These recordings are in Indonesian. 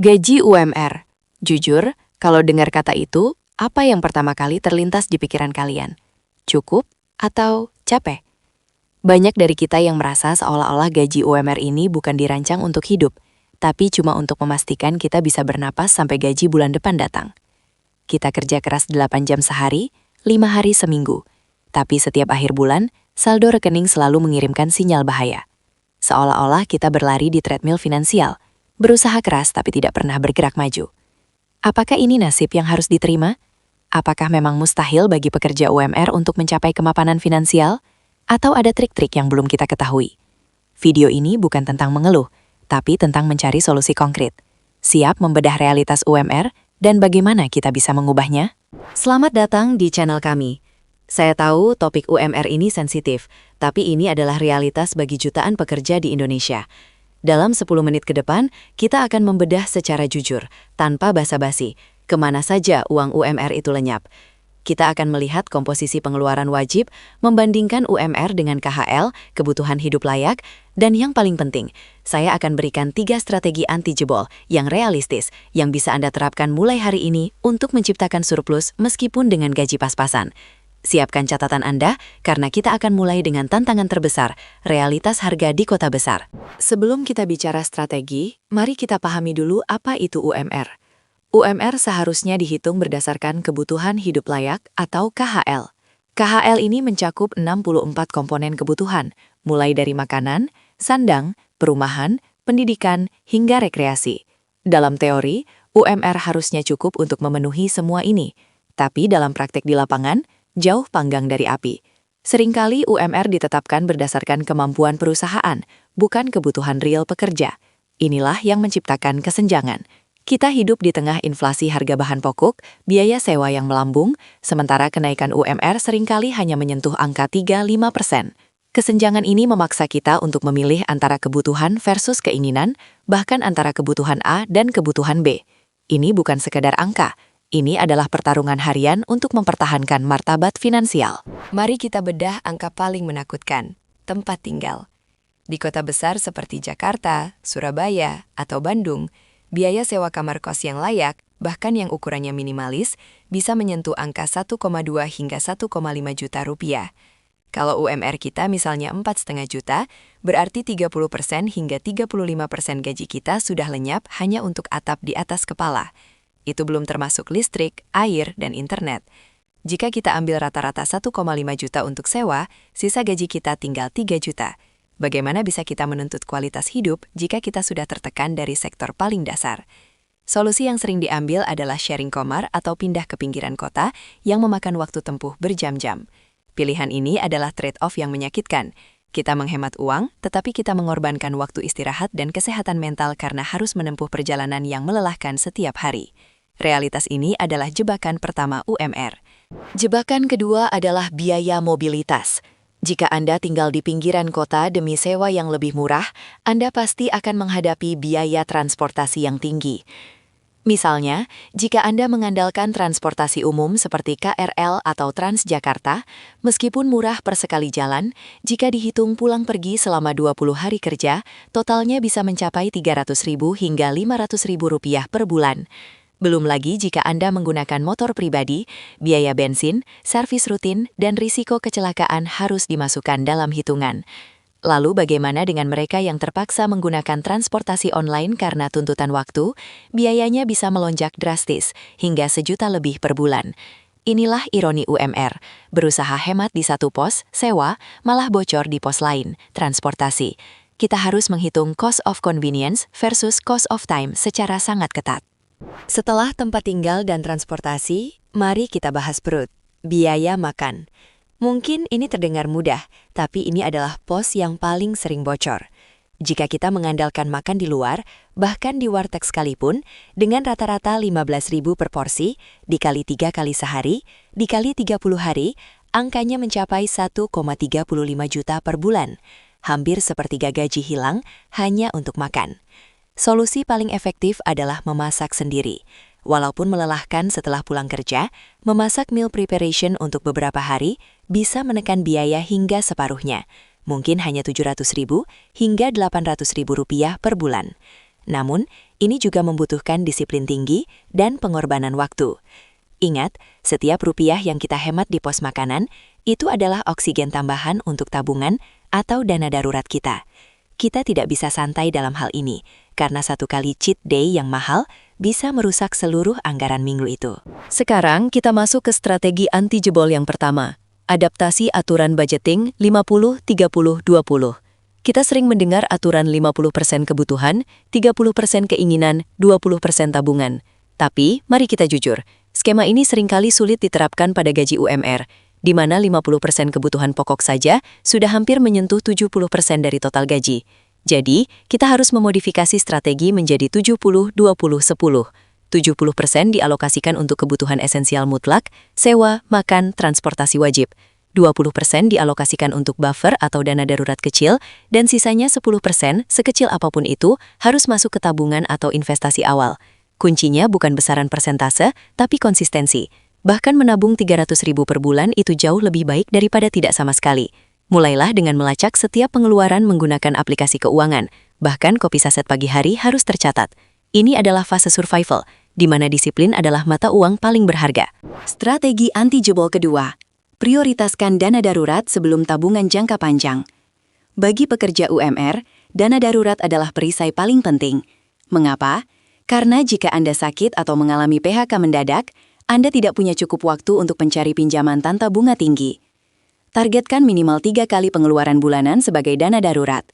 Gaji UMR. Jujur, kalau dengar kata itu, apa yang pertama kali terlintas di pikiran kalian? Cukup atau capek? Banyak dari kita yang merasa seolah-olah gaji UMR ini bukan dirancang untuk hidup, tapi cuma untuk memastikan kita bisa bernapas sampai gaji bulan depan datang. Kita kerja keras 8 jam sehari, 5 hari seminggu. Tapi setiap akhir bulan, saldo rekening selalu mengirimkan sinyal bahaya. Seolah-olah kita berlari di treadmill finansial, berusaha keras tapi tidak pernah bergerak maju. Apakah ini nasib yang harus diterima? Apakah memang mustahil bagi pekerja UMR untuk mencapai kemapanan finansial? Atau ada trik-trik yang belum kita ketahui? Video ini bukan tentang mengeluh, tapi tentang mencari solusi konkret. Siap membedah realitas UMR dan bagaimana kita bisa mengubahnya? Selamat datang di channel kami. Saya tahu topik UMR ini sensitif, tapi ini adalah realitas bagi jutaan pekerja di Indonesia. Dalam 10 menit ke depan, kita akan membedah secara jujur, tanpa basa-basi, kemana saja uang UMR itu lenyap. Kita akan melihat komposisi pengeluaran wajib, membandingkan UMR dengan KHL, kebutuhan hidup layak, dan yang paling penting, saya akan berikan 3 strategi anti jebol yang realistis yang bisa Anda terapkan mulai hari ini untuk menciptakan surplus meskipun dengan gaji pas-pasan. Siapkan catatan Anda, karena kita akan mulai dengan tantangan terbesar, realitas harga di kota besar. Sebelum kita bicara strategi, mari kita pahami dulu apa itu UMR. UMR seharusnya dihitung berdasarkan kebutuhan hidup layak atau KHL. KHL ini mencakup 64 komponen kebutuhan, mulai dari makanan, sandang, perumahan, pendidikan, hingga rekreasi. Dalam teori, UMR harusnya cukup untuk memenuhi semua ini. Tapi dalam praktek di lapangan, jauh panggang dari api. Seringkali UMR ditetapkan berdasarkan kemampuan perusahaan, bukan kebutuhan real pekerja. Inilah yang menciptakan kesenjangan. Kita hidup di tengah inflasi harga bahan pokok, biaya sewa yang melambung, sementara kenaikan UMR seringkali hanya menyentuh angka 3-5%. Kesenjangan ini memaksa kita untuk memilih antara kebutuhan versus keinginan, bahkan antara kebutuhan A dan kebutuhan B. Ini bukan sekedar angka. Ini adalah pertarungan harian untuk mempertahankan martabat finansial. Mari kita bedah angka paling menakutkan, tempat tinggal. Di kota besar seperti Jakarta, Surabaya, atau Bandung, biaya sewa kamar kos yang layak, bahkan yang ukurannya minimalis, bisa menyentuh angka 1,2 hingga 1,5 juta rupiah. Kalau UMR kita misalnya 4,5 juta, berarti 30% hingga 35% gaji kita sudah lenyap hanya untuk atap di atas kepala. Itu belum termasuk listrik, air, dan internet. Jika kita ambil rata-rata 1,5 juta untuk sewa, sisa gaji kita tinggal 3 juta. Bagaimana bisa kita menuntut kualitas hidup jika kita sudah tertekan dari sektor paling dasar? Solusi yang sering diambil adalah sharing kamar atau pindah ke pinggiran kota yang memakan waktu tempuh berjam-jam. Pilihan ini adalah trade-off yang menyakitkan. Kita menghemat uang, tetapi kita mengorbankan waktu istirahat dan kesehatan mental karena harus menempuh perjalanan yang melelahkan setiap hari. Realitas ini adalah jebakan pertama UMR. Jebakan kedua adalah biaya mobilitas. Jika Anda tinggal di pinggiran kota demi sewa yang lebih murah, Anda pasti akan menghadapi biaya transportasi yang tinggi. Misalnya, jika Anda mengandalkan transportasi umum seperti KRL atau Transjakarta, meskipun murah per sekali jalan, jika dihitung pulang pergi selama 20 hari kerja, totalnya bisa mencapai Rp300.000 hingga Rp500.000 per bulan. Belum lagi jika Anda menggunakan motor pribadi, biaya bensin, servis rutin, dan risiko kecelakaan harus dimasukkan dalam hitungan. Lalu bagaimana dengan mereka yang terpaksa menggunakan transportasi online karena tuntutan waktu? Biayanya bisa melonjak drastis, hingga Rp1 juta lebih per bulan. Inilah ironi UMR, berusaha hemat di satu pos, sewa, malah bocor di pos lain, transportasi. Kita harus menghitung cost of convenience versus cost of time secara sangat ketat. Setelah tempat tinggal dan transportasi, mari kita bahas perut, biaya makan. Mungkin ini terdengar mudah, tapi ini adalah pos yang paling sering bocor. Jika kita mengandalkan makan di luar, bahkan di warteg sekalipun, dengan rata-rata 15.000 per porsi, dikali 3 kali sehari, dikali 30 hari, angkanya mencapai 1,35 juta per bulan. Hampir sepertiga gaji hilang hanya untuk makan. Solusi paling efektif adalah memasak sendiri. Walaupun melelahkan setelah pulang kerja, memasak meal preparation untuk beberapa hari bisa menekan biaya hingga separuhnya. Mungkin hanya Rp700.000 hingga Rp800.000 per bulan. Namun, ini juga membutuhkan disiplin tinggi dan pengorbanan waktu. Ingat, setiap rupiah yang kita hemat di pos makanan, itu adalah oksigen tambahan untuk tabungan atau dana darurat kita. Kita tidak bisa santai dalam hal ini, karena satu kali cheat day yang mahal bisa merusak seluruh anggaran minggu itu. Sekarang kita masuk ke strategi anti jebol yang pertama, adaptasi aturan budgeting 50-30-20. Kita sering mendengar aturan 50% kebutuhan, 30% keinginan, 20% tabungan. Tapi, mari kita jujur, skema ini seringkali sulit diterapkan pada gaji UMR, di mana 50% kebutuhan pokok saja sudah hampir menyentuh 70% dari total gaji. Jadi, kita harus memodifikasi strategi menjadi 70-20-10. 70% dialokasikan untuk kebutuhan esensial mutlak, sewa, makan, transportasi wajib. 20% dialokasikan untuk buffer atau dana darurat kecil, dan sisanya 10%, sekecil apapun itu, harus masuk ke tabungan atau investasi awal. Kuncinya bukan besaran persentase, tapi konsistensi. Bahkan menabung 300.000 per bulan itu jauh lebih baik daripada tidak sama sekali. Mulailah dengan melacak setiap pengeluaran menggunakan aplikasi keuangan. Bahkan kopi saset pagi hari harus tercatat. Ini adalah fase survival, di mana disiplin adalah mata uang paling berharga. Strategi anti jebol kedua. Prioritaskan dana darurat sebelum tabungan jangka panjang. Bagi pekerja UMR, dana darurat adalah perisai paling penting. Mengapa? Karena jika Anda sakit atau mengalami PHK mendadak, Anda tidak punya cukup waktu untuk mencari pinjaman tanpa bunga tinggi. Targetkan minimal 3 kali pengeluaran bulanan sebagai dana darurat.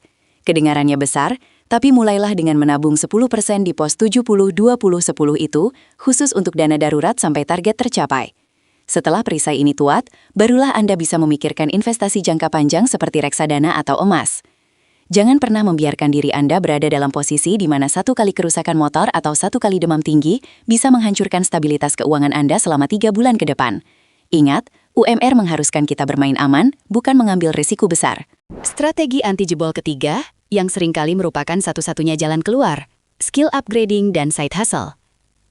Kedengarannya besar, tapi mulailah dengan menabung 10% di pos 70-20-10 itu, khusus untuk dana darurat sampai target tercapai. Setelah perisai ini tuat, barulah Anda bisa memikirkan investasi jangka panjang seperti reksadana atau emas. Jangan pernah membiarkan diri Anda berada dalam posisi di mana satu kali kerusakan motor atau satu kali demam tinggi bisa menghancurkan stabilitas keuangan Anda selama 3 bulan ke depan. Ingat, UMR mengharuskan kita bermain aman, bukan mengambil risiko besar. Strategi anti jebol ketiga, yang seringkali merupakan satu-satunya jalan keluar, skill upgrading dan side hustle.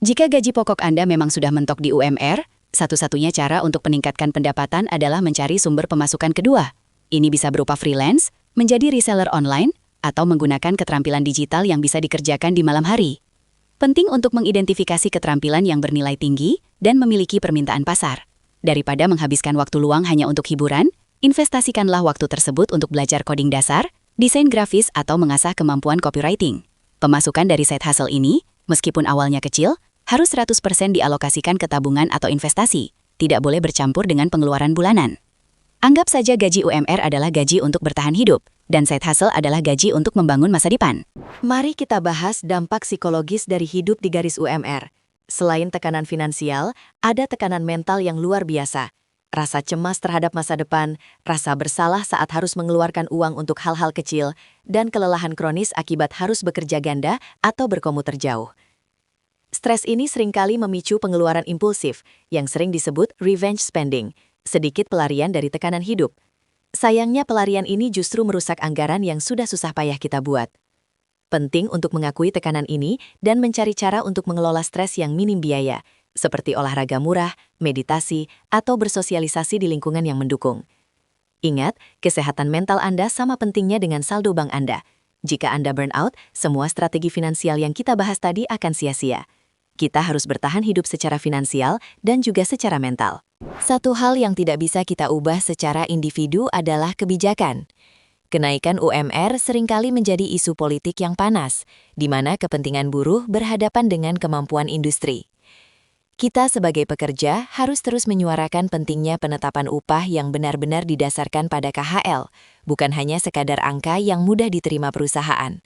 Jika gaji pokok Anda memang sudah mentok di UMR, satu-satunya cara untuk meningkatkan pendapatan adalah mencari sumber pemasukan kedua. Ini bisa berupa freelance, menjadi reseller online, atau menggunakan keterampilan digital yang bisa dikerjakan di malam hari. Penting untuk mengidentifikasi keterampilan yang bernilai tinggi dan memiliki permintaan pasar. Daripada menghabiskan waktu luang hanya untuk hiburan, investasikanlah waktu tersebut untuk belajar coding dasar, desain grafis, atau mengasah kemampuan copywriting. Pemasukan dari side hustle ini, meskipun awalnya kecil, harus 100% dialokasikan ke tabungan atau investasi, tidak boleh bercampur dengan pengeluaran bulanan. Anggap saja gaji UMR adalah gaji untuk bertahan hidup, dan side hustle adalah gaji untuk membangun masa depan. Mari kita bahas dampak psikologis dari hidup di garis UMR. Selain tekanan finansial, ada tekanan mental yang luar biasa. Rasa cemas terhadap masa depan, rasa bersalah saat harus mengeluarkan uang untuk hal-hal kecil, dan kelelahan kronis akibat harus bekerja ganda atau berkomuter jauh. Stres ini seringkali memicu pengeluaran impulsif, yang sering disebut revenge spending, sedikit pelarian dari tekanan hidup. Sayangnya pelarian ini justru merusak anggaran yang sudah susah payah kita buat. Penting untuk mengakui tekanan ini dan mencari cara untuk mengelola stres yang minim biaya, seperti olahraga murah, meditasi, atau bersosialisasi di lingkungan yang mendukung. Ingat, kesehatan mental Anda sama pentingnya dengan saldo bank Anda. Jika Anda burnout, semua strategi finansial yang kita bahas tadi akan sia-sia. Kita harus bertahan hidup secara finansial dan juga secara mental. Satu hal yang tidak bisa kita ubah secara individu adalah kebijakan. Kenaikan UMR seringkali menjadi isu politik yang panas, di mana kepentingan buruh berhadapan dengan kemampuan industri. Kita sebagai pekerja harus terus menyuarakan pentingnya penetapan upah yang benar-benar didasarkan pada KHL, bukan hanya sekadar angka yang mudah diterima perusahaan.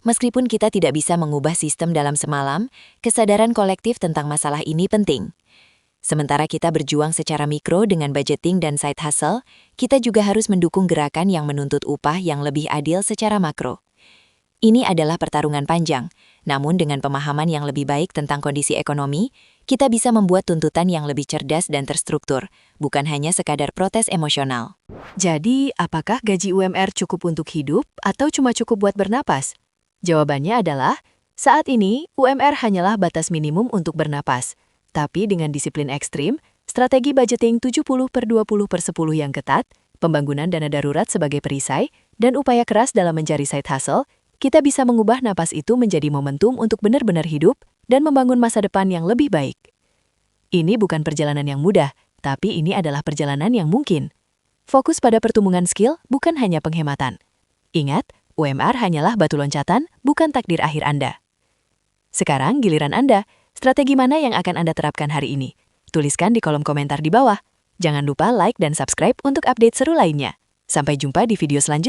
Meskipun kita tidak bisa mengubah sistem dalam semalam, kesadaran kolektif tentang masalah ini penting. Sementara kita berjuang secara mikro dengan budgeting dan side hustle, kita juga harus mendukung gerakan yang menuntut upah yang lebih adil secara makro. Ini adalah pertarungan panjang, namun dengan pemahaman yang lebih baik tentang kondisi ekonomi, kita bisa membuat tuntutan yang lebih cerdas dan terstruktur, bukan hanya sekadar protes emosional. Jadi, apakah gaji UMR cukup untuk hidup atau cuma cukup buat bernapas? Jawabannya adalah, saat ini UMR hanyalah batas minimum untuk bernapas. Tapi dengan disiplin ekstrim, strategi budgeting 70/20/10 yang ketat, pembangunan dana darurat sebagai perisai, dan upaya keras dalam mencari side hustle, kita bisa mengubah napas itu menjadi momentum untuk benar-benar hidup dan membangun masa depan yang lebih baik. Ini bukan perjalanan yang mudah, tapi ini adalah perjalanan yang mungkin. Fokus pada pertumbuhan skill, bukan hanya penghematan. Ingat, UMR hanyalah batu loncatan, bukan takdir akhir Anda. Sekarang giliran Anda, strategi mana yang akan Anda terapkan hari ini? Tuliskan di kolom komentar di bawah. Jangan lupa like dan subscribe untuk update seru lainnya. Sampai jumpa di video selanjutnya.